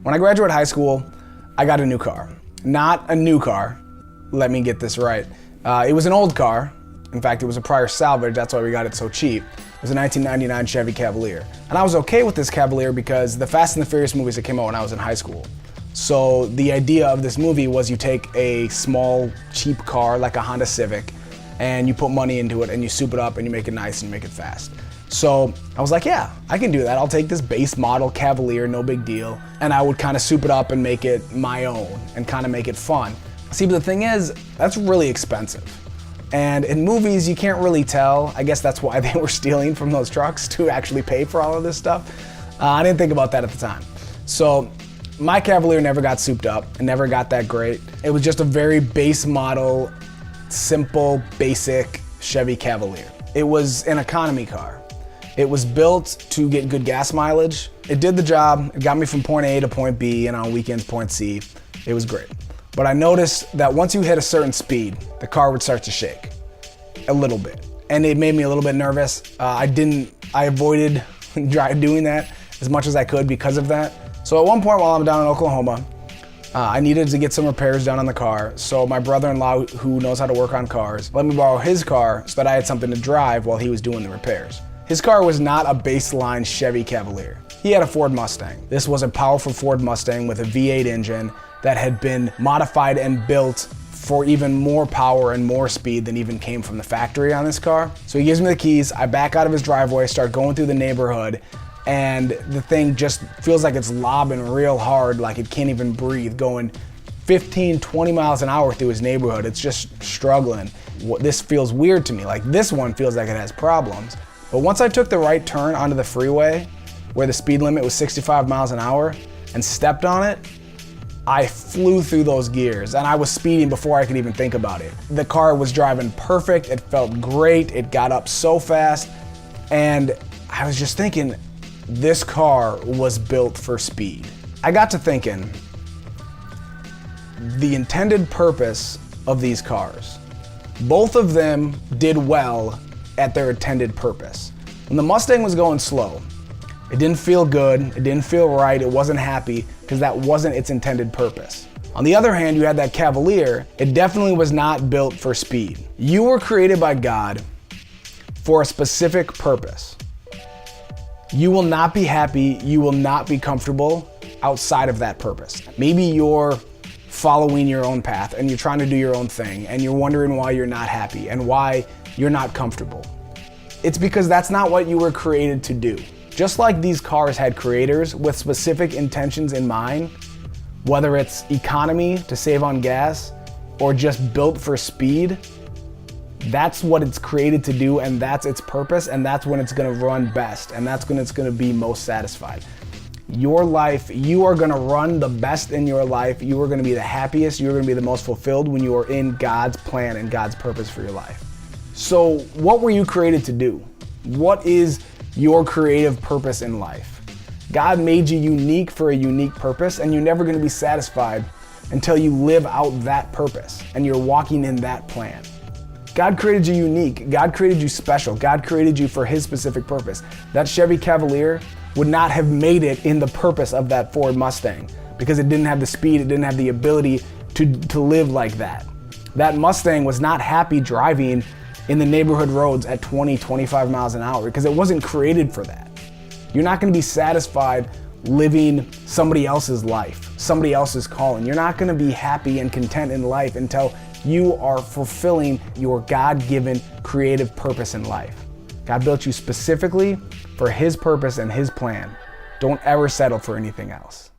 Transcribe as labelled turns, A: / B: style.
A: When I graduated high school, I got a new car. Not a new car, let me get this right. It was an old car. In fact, it was a prior salvage, that's why we got it so cheap. It was a 1999 Chevy Cavalier. And I was okay with this Cavalier because the Fast and the Furious movies that came out when I was in high school. So the idea of this movie was you take a small, cheap car like a Honda Civic and you put money into it and you soup it up and you make it nice and you make it fast. So I was like, yeah, I can do that. I'll take this base model Cavalier, no big deal. And I would kind of soup it up and make it my own and kind of make it fun. See, but the thing is, that's really expensive. And in movies, you can't really tell. I guess that's why they were stealing from those trucks to actually pay for all of this stuff. I didn't think about that at the time. So my Cavalier never got souped up. It never got that great. It was just a very base model, simple, basic Chevy Cavalier. It was an economy car. It was built to get good gas mileage. It did the job. It got me from point A to point B and on weekends point C. It was great. But I noticed that once you hit a certain speed, the car would start to shake a little bit. And it made me a little bit nervous. I avoided doing that as much as I could because of that. So at one point while I'm down in Oklahoma, I needed to get some repairs done on the car. So my brother-in-law, who knows how to work on cars, let me borrow his car so that I had something to drive while he was doing the repairs. His car was not a baseline Chevy Cavalier. He had a Ford Mustang. This was a powerful Ford Mustang with a V8 engine that had been modified and built for even more power and more speed than even came from the factory on this car. So he gives me the keys, I back out of his driveway, start going through the neighborhood, and the thing just feels like it's lobbing real hard, like it can't even breathe, going 15, 20 miles an hour through his neighborhood. It's just struggling. This feels weird to me. Like this one feels like it has problems. But once I took the right turn onto the freeway, where the speed limit was 65 miles an hour, and stepped on it, I flew through those gears, and I was speeding before I could even think about it. The car was driving perfect, it felt great, it got up so fast, and I was just thinking, this car was built for speed. I got to thinking, the intended purpose of these cars, both of them did well at their intended purpose. When the Mustang was going slow, it didn't feel good, it didn't feel right, it wasn't happy, because that wasn't its intended purpose. On the other hand, you had that Cavalier, it definitely was not built for speed. You were created by God for a specific purpose. You will not be happy, you will not be comfortable outside of that purpose. Maybe you're following your own path and you're trying to do your own thing and you're wondering why you're not happy and why you're not comfortable. It's because that's not what you were created to do. Just like these cars had creators with specific intentions in mind, whether it's economy to save on gas or just built for speed, that's what it's created to do and that's its purpose and that's when it's gonna run best and that's when it's gonna be most satisfied. Your life, you are gonna run the best in your life, you are gonna be the happiest, you're gonna be the most fulfilled when you are in God's plan and God's purpose for your life. So what were you created to do? What is your creative purpose in life? God made you unique for a unique purpose and you're never gonna be satisfied until you live out that purpose and you're walking in that plan. God created you unique, God created you special, God created you for His specific purpose. That Chevy Cavalier would not have made it in the purpose of that Ford Mustang because it didn't have the speed, it didn't have the ability to live like that. That Mustang was not happy driving in the neighborhood roads at 20, 25 miles an hour because it wasn't created for that. You're not gonna be satisfied living somebody else's life, somebody else's calling. You're not gonna be happy and content in life until you are fulfilling your God-given creative purpose in life. God built you specifically for His purpose and His plan. Don't ever settle for anything else.